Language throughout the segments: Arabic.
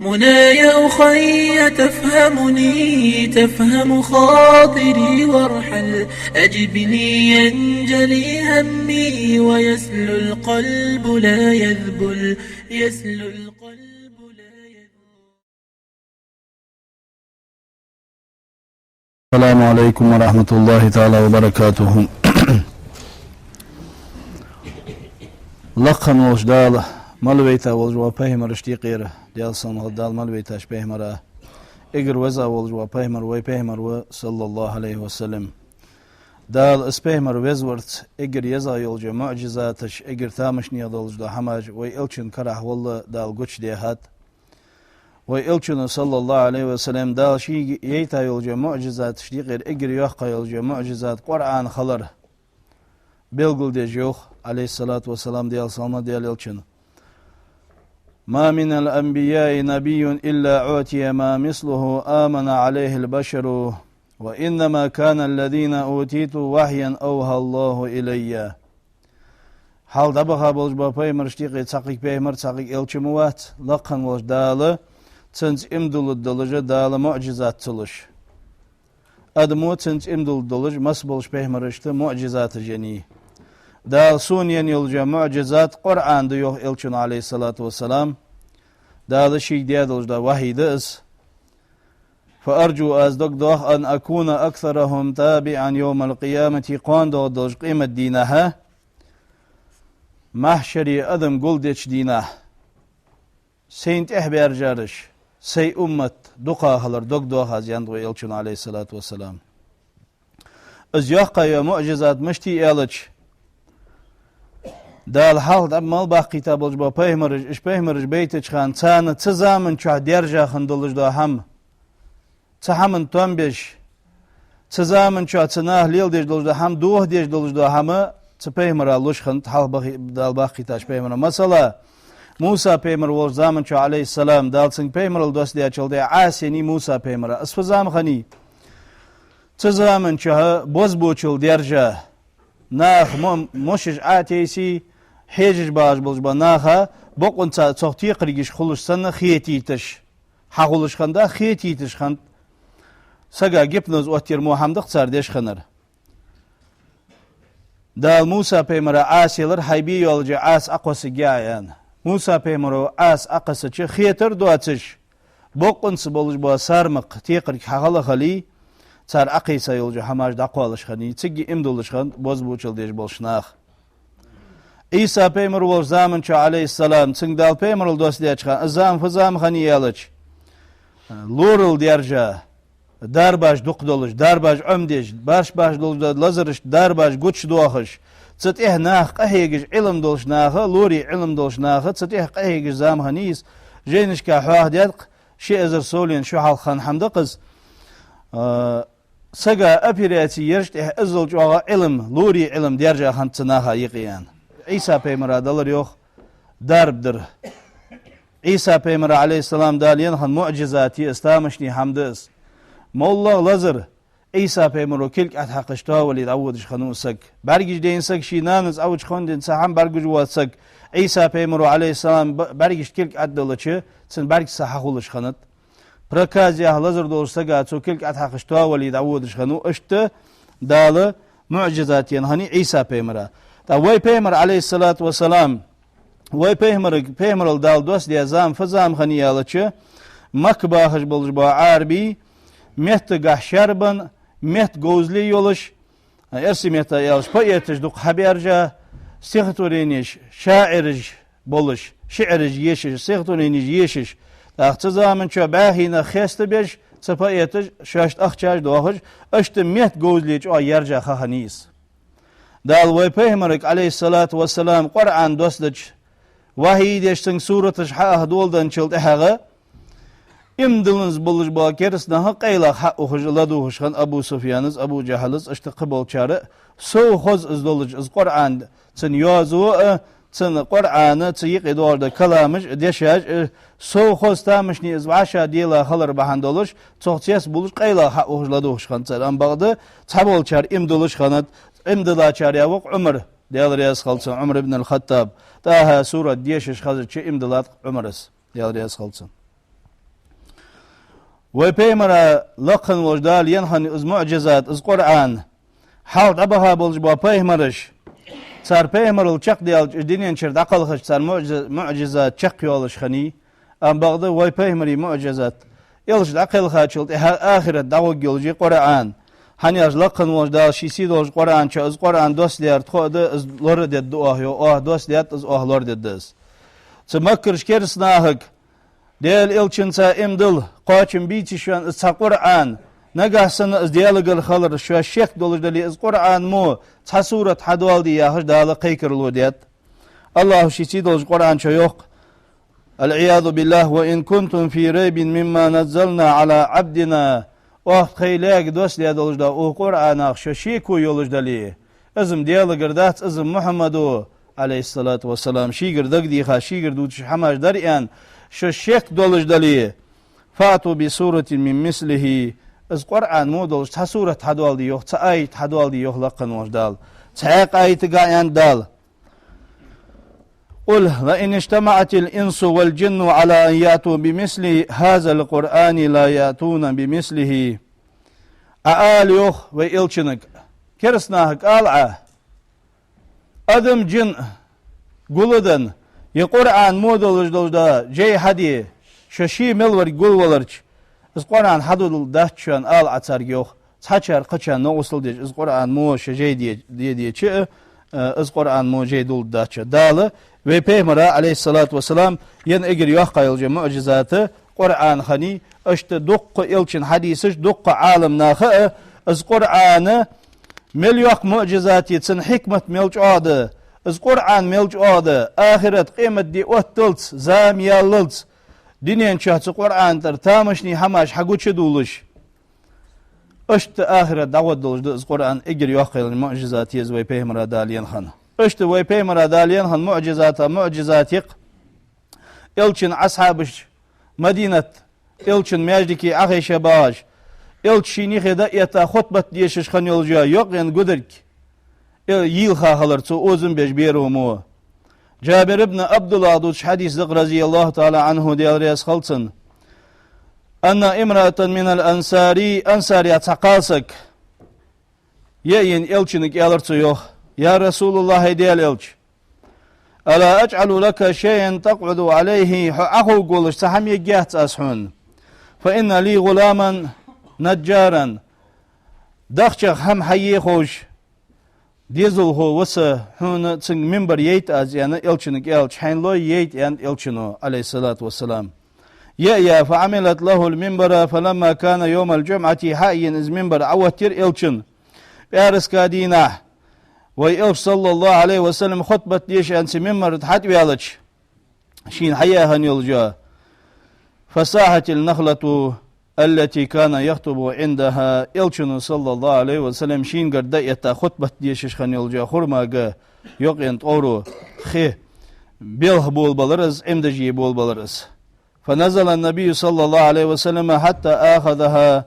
منايا أخي تفهمني تفهم خاطري وارحل أجبني ينجلي همي ويسلو القلب لا يذبل يسلو القلب لا يذبل. السلام عليكم ورحمة الله تعالى وبركاته. لقن وجدال ملويتا والجوا بهمر اشتيقير ديال صن غدال ملويتا شبهمر اجر وزا والجوا بهمر وي بهمر صلى الله عليه وسلم دال اسبهمر وزورت اجر يزا يولجا معجزاتش اجر تامشني يدولجدا حماج وي الچن كره والله دال گوچ ديهات وي الچن صلى الله عليه وسلم دال شي ييتا يولجا معجزات اشتيقير اجر يوخ يولجا معجزات قرآن خلر بيلغل دي جوخ عليه الصلاة والسلام ديال صلنا ديال الچن ما من الأنبياء نبي إلا عوتي ما مثله آمن عليه البشر وإنما كان الذين أوتيتوا وحيا أوهى الله إلي. حال دبخا بولجبا بيمر شتيقي تساقيك بيمر تساقيك إلچموات لقن وش دالة تنس امدل الدلجة دالة معجزات تلش أدمو تنس امدل الدلج مسبولش بيمر اشت معجزات جني دال سونيان يلجا معجزات قرآن ديوه إلچن عليه الصلاة والسلام دال شيء ديادلج دا وحي دأس فأرجو أزدق دوخ أن أكون أكثرهم تابعا يوم القيامة قان دو دلج قيمة دينها محشري أدم قلدش دينه سينت إحبار جارش سي أمت دقا هلر دق دوخ از يندو إلچن عليه الصلاة والسلام از يحقا يا معجزات مشتي إلچ دال حال دب مال باق كتابلج با بهمرج اش بهمرج بيتج خان تان تزامن چا درجا خندلج دا هم تهمن تنبش تزامن چا تناه ليل دج دلج دا هم دوه دج دلج دا هم تبهمر لوش خند حال دال باق كتاش بهمر مثلا موسى بهمر ول زامن چا عليه السلام دال سن بهمر دوست دي چل دي عاسني موسى بهمر اس زام خني تزامن چا بوز بوچل درجا ناخ مشج آتيسي حيجج باج بلج بناخا بقون تغطي قريش خلص سنة خيتيتش حقولش خندا خيتيتش خند سجا جبنز وتير محمد اختصار ديش خنر دال موسى بيمرا عاسيلر حيبي يولج عاس اقوس جايان موسى بيمرا عاس اقوس چه خيتر دواتش بقون سبلج با سارمق تيقرك حقل خلي صار اقيسا يولج حماج دقوالش خني تيجي امدولش خند بوز بوچل ديش بولشناخ عيسى بيمر ول زامن چا عليه السلام تنگ دال بيمر دوست ديچ خان ازام فزام خني يالچ لورل درجه درباش دقدولش درباش عمدش باش دولج لازرش درباش گوچ دوخش تته ناخ قهيگش علم دولش ناخ لوري علم دولش ناخ تته قهيگش زام خنيس جينش كا حواه ديق شي ازر سولين شو حال خان حمدقز سجا أبيراتي يرشت أزل جوا علم لوري علم درجة خنتناها يقيان عيسى بيمر دلر يوخ درب در عيسى بيمر عليه السلام دالين خن معجزاتي استامشني حمدس مولا لزر عيسى بيمر كلك أتحقشتها ولي دعودش خنو سك برجج دين سك شي نانز أوج خون دين سحم برجج واتسك عيسى بيمر عليه السلام برجج كلك أدلتش سن برج سحقولش خنت بركازيا لزر دولش سجا تو كلك أتحقشتها ولي دعودش خنو أشت دال معجزاتين هني عيسى بيمر تا وي بيمر عليه الصلاة والسلام وي بيمر دال دوست دي زام فزام خني يالچ مكباخش بلجبا عربي مهت گحشربن مهت گوزلي يولش ارسي مهت يالش پايتش دوق حبيرجا سيختورينيش شاعرج بولش شعرج يشش سيختورينيش يشش اخت زامن چو باهينا خست بيش سپايتش شاشت اخچاج دوخش اشت مهت گوزليچ او يرجا خنيس دال وي بيهمرك عليه الصلاة والسلام قرآن دوستج وحي ديشتن سورتش حاه دولدن چلت احاغا امدلنز بلج باكرس نها قيلا حق خجلدوهش خان ابو سفيانز ابو جهلز اشت قبل چاره سو خوز از دولج از قرآن تن يازو تن قرآن تيق ادوار دا كلامش ديشاج سو خوز تامشني از وعشا ديلا خلر بحندولش تغتيس بلج قيلا حق خجلدوهش خان تران بغدا تحبول چار امدلش خانت امدلا چاريا وق عمر ديال رياس خلصن عمر بن الخطاب تاها سورة ديشش خزر چه امدلات عمرس ديال رياس خلصن وبيمرا لقن وجدال ينهن از معجزات از قرآن حال عبها بلج با بيمرش صار بيمر الشق ديال الدنيا شرد عقلخش صار معجزات شق يولش خني ام بغض وي بيمري معجزات يلش عقل خاچلت آخرت دعوة يلجي قرآن هنياج لقن وجدال شي سيدوج قرآن چه از قرآن دوست ديارت خود از لورد الدعاه يو دوست ديارت از لورد الدس تمكرش كيرس ناهك ديال إلشنسا إمدل قاچم بيتي شوان از قرآن نگهسن از دیالگل خالر شو شیخ دولش دلی از قرآن مو تصورت حدوال دی یاهش دال قیکر لودیت الله شیسی دولش قرآن شيوخ العياذ بالله وإن كنتم في ريب مما نزلنا على عبدنا وقت خيلاك دوست دي دولش دا او قرآن شو شيكو يولش دلی ازم دیالگر دات ازم محمدو عليه الصلاة والسلام شيگر دق دي خا شيگر دودش حماش دريان شو شيخ دولش دلی فاتوا بسورة من مثله از قرآن مودلش تصورة حدوال دي يوخ تآيت حدوال دي يوخ لقن وجدال تحيق آيت قاين دال قل لئن اجتمعت الإنس والجن على أن يأتوا بمثل هذا القرآن لا يأتون بمثله أآل يوخ وإلشنك كرسناهك آلعة أدم جن قلدن يقرآن مودلش دولش دا جي حدي ششي ملور قل ولرش از قرآن حدود داشتن آل عتارگیوخ تحچر قچن نوصل دیج از قرآن مو شجی دی چه از قرآن مو جیدول داشت داله و پیغمبر علیه الصلاة والسلام ين اگر یوخ قایل معجزات قرآن خنی اشت دق الچن حدیثش دق عالم ناخه از قرآن مليوخ معجزات يتسن حكمة ملج عاده از قرآن ملج عاده آخرت قيمة دي اوتلت زام ياللت دينين شهت قرآن تر تامشني هماش حقو چه دولش اشت آخرت دعوت دولش از قرآن اگر يوخيل المعجزات يزوي پیغمبر دالين خان اشت وي پیغمبر دالين خان معجزات يق الچن اصحابش مدينة الچن ماجدكي اخي شباش الچيني خدا يتا خطبة ديشش خان يولجا يوق ين قدرك يلخا خلرتو اوزن بيش بيرومو جابر ابن عبد الله دوش حديث رضي الله تعالى عنه ديال رياس خلصن أن امرأة من الأنصاري أنصاري أتقاسك يأين إلچنك يالرتو يوخ يا رسول الله ديال إلچ ألا أجعل لك شيئا تقعد عليه أخو قولش تحم يجيهت أسحون فإن لي غلاما نجارا دخشخ هم حيي خوش ديزل هو وسا هون تنگ منبر ييت از يعني إلچنك إلچ حين لو ييت يعني إلچنو عليه الصلاة والسلام يأيا فعملت له المنبر فلما كان يوم الجمعة حائين از منبر عوتر إلچن بأرس كادينه ويقف صلى الله عليه وسلم خطبة ديش أنس منبر تحت بيالج شين حياها نيلجا فساحت النخلة التي كان يخطب عندها إلچن صلى الله عليه وسلم شين قرد يتا خطبة ديشش خنيلجا خرماغا يقين طورو خي بيله بول بلرز امدجي بول بلرز فنزل النبي صلى الله عليه وسلم حتى آخذها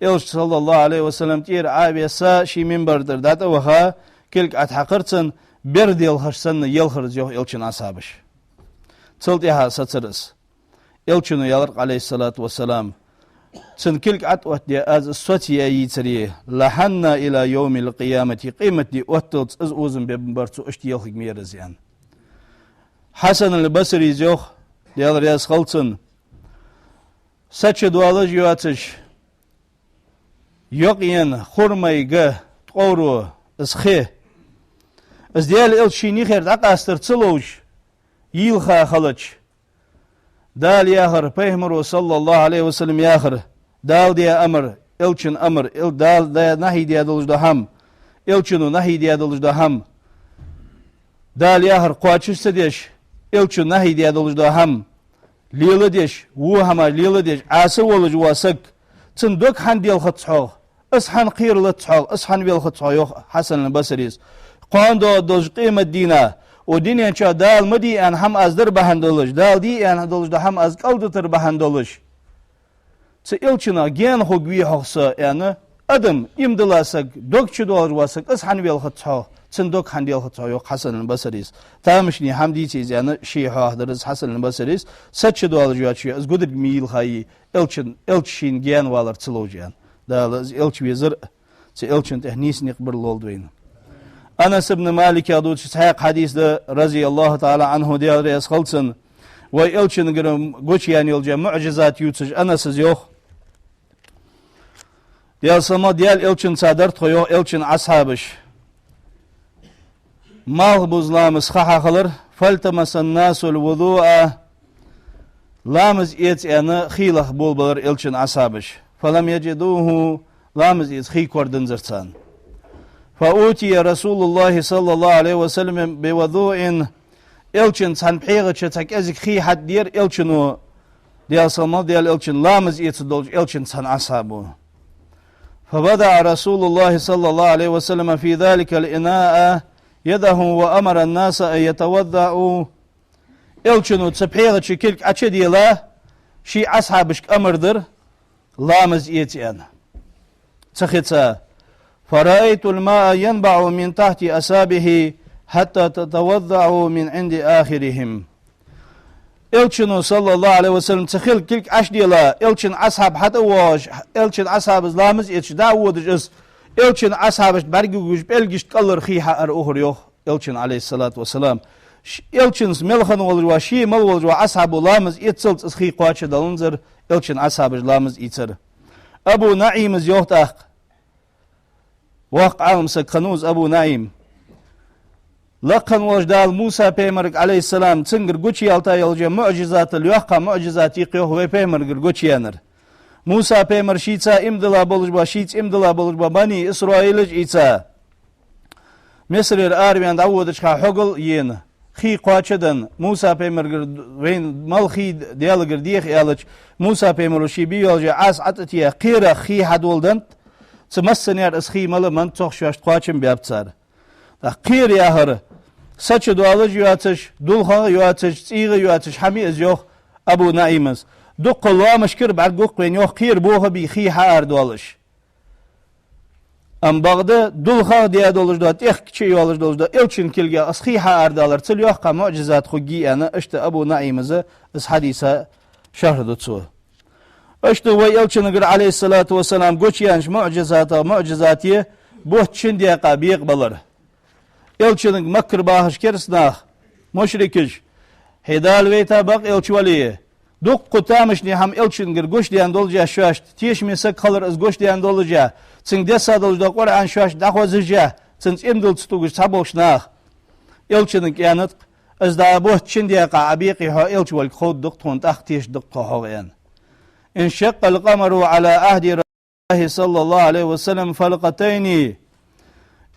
إلش صلى الله عليه وسلم تير عابي سا شي منبر دردات وخا كلك اتحقرتن برد يلخشسن يلخرز يوخ إلچن أصابش تلتها سترس إلچن يلرق عليه الصلاة والسلام سن كلك عطوت دي از السوتي يتري لحنا الى يوم القيامة قيمة دي اوتلت از اوزن بمبرتو اشتي يلخق ميرزيان حسن البصري زيوخ ديال رياس خلصن سچ دوالج يواتش يقين خرميغ طورو از خي از ديال الشيني خير دقاستر تسلوش يلخا خلچ دال ياخر پیغمبر صلى الله عليه وسلم ياخر دال دي امر الچن امر دال دي نهي دي دولج دهم الچنو نهي دي دولج دهم دال ياخر قواچش ديش الچن نهي دي دولج دهم ليله ديش و هما ليله ديش عاصر ولج واسك تندوك حن ديال خطحو اسحن قير لتحو اسحن بيل خطحو حسن البصري قاندو دولج قيمه دينا ودين انشا دال مدي ان هم از در بهندولش دال دي ان دولش ده هم از قلد تر بهندولش ت الچنا گين خوگوي حقسا يعني أدم يمدلاسك دوك شدول واسك أس حنويل خطحو تندوك حنديل خطحو يوق حسن البصريس تامشني حمدي تيز يعني شيء هذا حسن البصريس ست شدول جوات شيء از قدر ميل هاي إلشين جيان والر تلوجيان ده إلش ويزر إلشين تهنيس نقبر لولدوين أنس بن مالك يادود صحيح حديث ده رضي الله تعالى عنه ديال رئيس خلصن وإلشين قرم قوشيان يلجا معجزات يوتج أنس زيوخ ديال سما ديال إلشين صادرت خيو إلشين أصحابش مال بوزلامس خحا خلر فالتمس الناس الوضوء لامز إيت أنا خيلخ بولبر إلشين أصحابش فلم يجدوه لامز إيت خي كوردن زرتان فأوتي رسول الله صلى الله عليه وسلم بوضوء إلشين سان بحيغة شتك أزك خي حد دير إلشينو ديال سما ديال إلشين لامز إيت دولج إلشين سان أصحابه فبدأ رسول الله صلى الله عليه وسلم في ذلك الإناء يده وأمر الناس أن يتوضأوا إلشنو تسبحيغة شكلك أشدي لا شي أصحابش أمر در لامز إيتي أنا تخيطا فرأيت الماء ينبع من تحت أسابه حتى تتوضأوا من عند آخرهم إلشنو صلى الله عليه وسلم تخيل كلك أشدي لا إلشن أصحاب حتى واش إلشن أصحاب لامز إيتش داود جس إلشن أصحابش برجوج بلجش كلر خيها أخريوه إلشن عليه الصلاة والسلام إلشنس ملخن والجوا شيء مل والجوا أصحاب لامز إتسلت أسخي قاتش دلنزر إلشن أصحابش لامز إتر أبو نعيم زيوتاق واقع عالم سكنوز أبو نعيم لقن وجدال موسى بيمرق عليه السلام تنقر قوشي يالتا يلجا معجزات اليوحقا معجزات يقيوه ويبيمرق قوشي يانر موسى بيمر شيتا امدلا بولجبا شيت امدلا بولجبا بني إسرائيلج إيتا مصر الآربيان دعودش خا حقل ين خي قواتشدن موسى بيمر وين ملخي ديالغر ديخ يالج موسى بيمر وشيبي يلجا عاس عطتيا قيرا خي حدولدنت تمسنيار اسخي مل من تخشوشت قواتشن بيابتسار قير ياهر سچ دوالج يواتش دولخا يواتش تيغ يواتش حمي ازيوخ أبو نعيمز دو قلوا مشكر بعد قوق وين يوخ قير بوها بيخي حار دوالش أم بغدا دولخا ديا دولج دوات إخ كشي يولج دولج دوات إلشن كيلجا أسخي حار دولار تل يوخا معجزات خوجي أنا اشت أبو نعيمز اس حديثة شهر دوتسوه اشت وي إلشن قر عليه الصلاة والسلام قوشيانش معجزاتي بوه تشن ديا قابيق بلر إلشن مكر باهش كرسناخ مشركش هدال ويتا بق إلش وليه دوق قطامشني هم إلشن قر قوش ديان دولجا شواشت تيش مسك خلر از قوش ديان دولجا تنگ دسا دولج دوق ورعان شواشت داخو زجا تنس امدل تستوغش تابوش ناخ إلشن كيانت از دابوه تشن ديا قابيقي هو إلش والخود دوق تون تختيش دوق هوغيان انشق القمر على عهد رسول الله صلى الله عليه وسلم فلقتين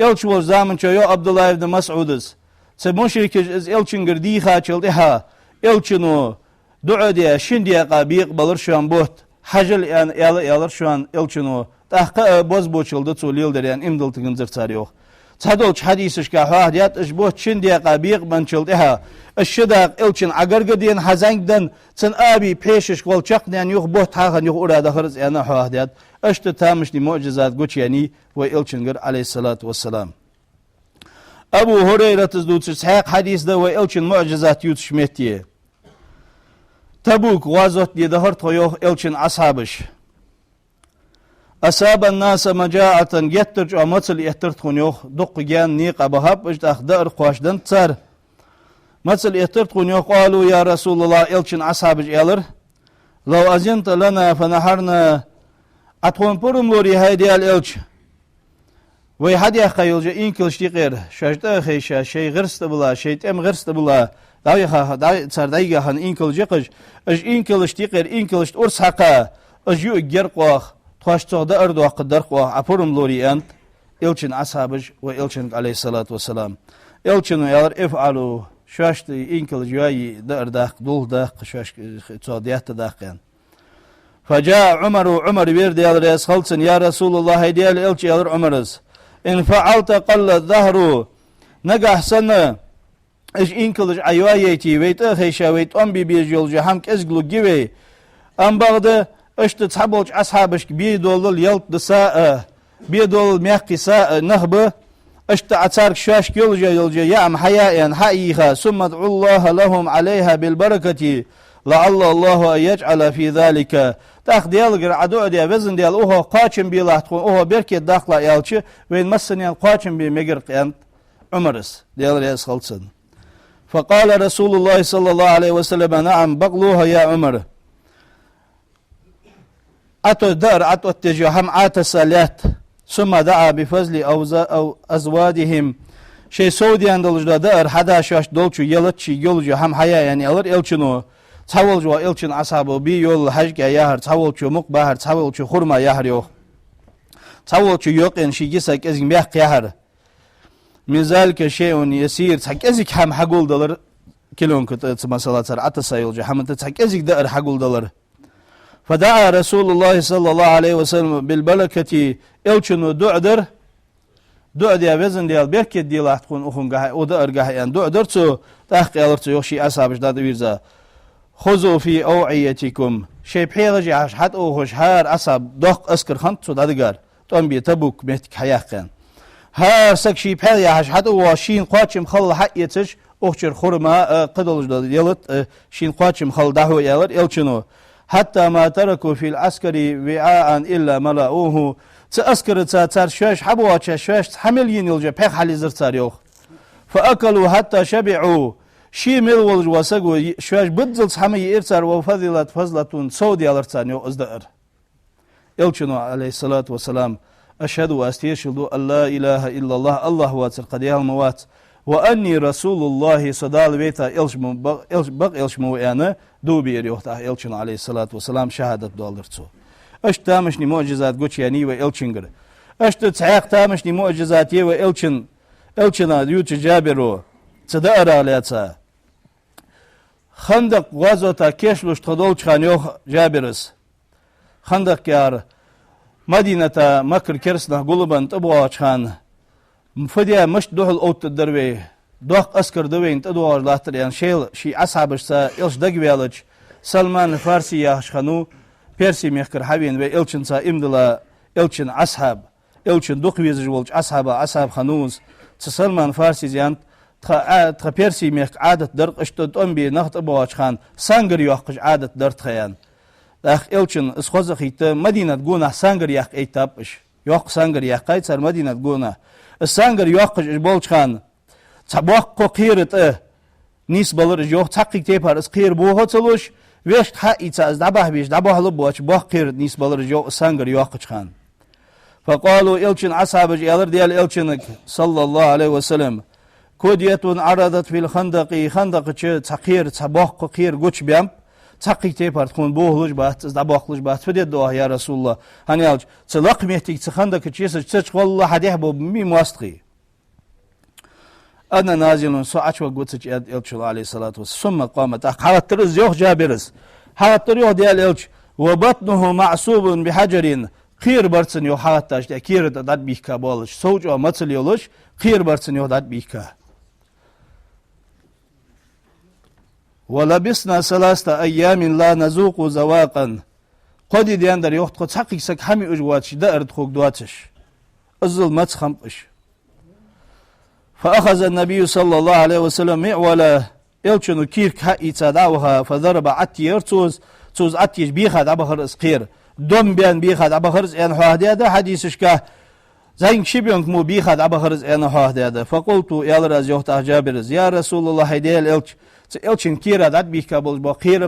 إلش والزامن يو عبد الله بن مسعودس سمشركش از إلشن قردي خاچل دها إلشنو دعا ديا شن ديا قابيق بلر شوان بوت حجل يالر شوان إلشنو تحقق بوز بوچلد توليل دريان امدل تغنزر تاريوخ تادولش حديثش كاحواه ديات اش بوت شن ديا قابيق منچلدها الشداق إلشن عقرق ديان حزنگ دن تن آبي پیشش والچق ديان يوخ بوت حاخن يوخ ارادا خرز انا حواه ديات اشت تامش دي معجزات قوش يعني وإلشن قر عليه الصلاة والسلام أبو هريرة تزدود صحيح حديث ده وإلشن معجزات يوتش مهتيه تبوك غازوت دي دهرت خيوخ إلشن أصحابش أصاب الناس مجاعة يترج ومثل يترت خنيوخ دق جان نيق أبهاب اجتاخ دائر قواشدن تسار مثل يترت خنيوخ قالوا يا رسول الله إلشن أصحابش إلر لو أزنت لنا فنحرنا أتخون برم لوري هايدي الإلش ويحدي أخيولجا إنكل شتيقير شاشتا خيشا شي غرست بلا شي تم غرست بلا داي صار دايغا هن إنكل جقج اج إنكل شتيقير إنكل شت أرس حقا اج يو جرقواخ تواشتو دا أردو قدر قواخ أبرم لوري أنت إلشن أصحابج وإلشن عليه الصلاة والسلام إلشن يالر إفعلوا شاشت إنكل جواي دا أرداق دول داق شاش تصاديات داقين فجاء عمر بيرد يالر يسخلصن يا رسول الله هيديال إلش يالر عمرز إن فعلت قل الظهر نجح سنة إيش إنكلش عيوايتي ويت أخيشا ويت أمبي بيجول جهامك إزغلو جيوي أم بعد إيش تتحبوش أصحابش بيدول يلت دساء بيدول ميحكي نهبه اشتعتارك شاش يلجا يعم حياء حقيقة ثم ادعو الله لهم عليها بالبركة لعل الله أن يجعل في ذلك تاخ ديال عدو ديال وزن ديال اوه قاچن بيلا تكون اوه بركة داخل يالچı وين مسن يعني قاچن بي مگر قيان عمرس ديال ريس خلصن فقال رسول الله صلى الله عليه وسلم نعم بغلوها يا عمر أتو دار أتو التجهم عات الصلاة ثم دعا بفضل أو أزوادهم شيء سعودي عند دار حدا شاش دولشو يلتشي يولجو هم حياة يعني ألر إلشنو تحولجو إلشن أصحابه بي يول حجك ياهر تحولشو مقبهر تحولشو خرما ياهر يوخ تحولشو يوقن شي جسك إزن بيحق ياهر من ذلك شيء يسير تحك إزك هم حقول دولار كيلون كنت مثلا تر عطسا يولجو هم تحك إزك دار حقول دولار فدعا رسول الله صلى الله عليه وسلم بالبركة إلشنو دعدر دعدر وزن ديال بركة ديال تكون أخون قهي ودعر قهي يعني دعدر تو تحقي ألرتو يوشي أصحابش داد ويرزا خذوا في أوعيتكم شيء بحيرجي عش حد أوهش هار أصاب دق أسكر خنت تو دادقار تون بي تبوك مهتك حياقين هار سك شي بحيرجي عش حد أوهشين قاتشم خل حقيتش أخشر خرما قدلج داد يلت شين قاتشم خل دهو يلر إلشنو حتى ما تركوا في العسكر وعاء إلا ملأوه تأسكر تاتار شاش حبوا شاش حمل ينلجا بيخ حالي زرتار يوخ فأكلوا حتى شبعوا شي ملولج وسقوا شاش بدل حمي إرتار وفضلت فضلة سودي الارتار يو أزدأر إلشنو عليه الصلاة والسلام أشهد وأستيشهد أن لا إله إلا الله الله واتر قديها الموات وأني رسول الله صدال بيتا بق إلشمو يعني دوبير يوحتا إلشن عليه الصلاة والسلام شهادة دولرتو أش تامشني معجزات قوش يعني وإلشنجر أش تتحيق تامشني معجزات يو إلشن يوتش جابرو تدأر عليها خندق غازوتا كيشلوش تدولش خان يوخ جابرس خندق يار مدينة مكر كرسنا قلبان تبواش خان مفديا مش دوحل أوت الدروي دوق أسكر دوين تدوار لاتر يعني شي أصحابش سا إلش دقويالج سلمان الفارسي ياهش خانو بيرسي ميخكر حبين بي إلشن سا إمدلا إلشن أصحاب إلشن دوقويزج والج أصحاب خانوز سلمان فارسي زيان تخا بيرسي ميخ عادة درق اشتد أمبي نخت أبواج خان سانجر يوحقش عادة درت خيان داخ إلشن اسخوزخيت مدينة قونا سانجر يحق ايتابش يوحق سانجر يحقايت سار مدينة قونا السانجر يوحقش بولج خان تبوق قيرت نيس بلر يوح تحقيق تيبار اس قير بوه تلوش ويش حقي تاز دبه بيش دبه لبوش بوق قيرت نيس بلر يوح السانجر يوحقش خان فقالوا إلشن أصحابج يالر ديال إلشنك صلى الله عليه وسلم كودية عرضت في الخندق خندق تقير تبوق قير قوش بيام تحقيق تيبار تكون بوه لج بات دبوق لج بات فدي الدعاء يا رسول الله هني ألج تلق مهتك تخندق تشيسج تشق والله حديه بو مي مواستقي أنا نازل ساعة وقوتش إلشن عليه الصلاة والسلام ثم قامت حالت ترز يوخ جابرس حالت تريوه ديال إلش وبطنه معصوب بحجر خير برسن يو حالت تاج كير داد بيكا بولش سوج أو مثل يولش خير برسن يو داد بيكا ولبسنا 3 أيام لا نذوق زواقا قد دياندر يوخت قد حقيق سك حمي أجواتش دائر تخوك دواتش أزل متخمقش فأخذ النبي صلى الله عليه وسلم معولا إلشنو كيرك حقي تدعوها فضرب عتير توز عتيش بيخد عبخر اسقير دم بيان بيخد عبخرز ان حوهد هذا حديثش كه زين شبيونك مو بيخد عبخرز ان حوهد هذا فقلت يا رز يوحت جابرز يا رسول الله هيديل إلشن كيرا داد بيخ كابل بخير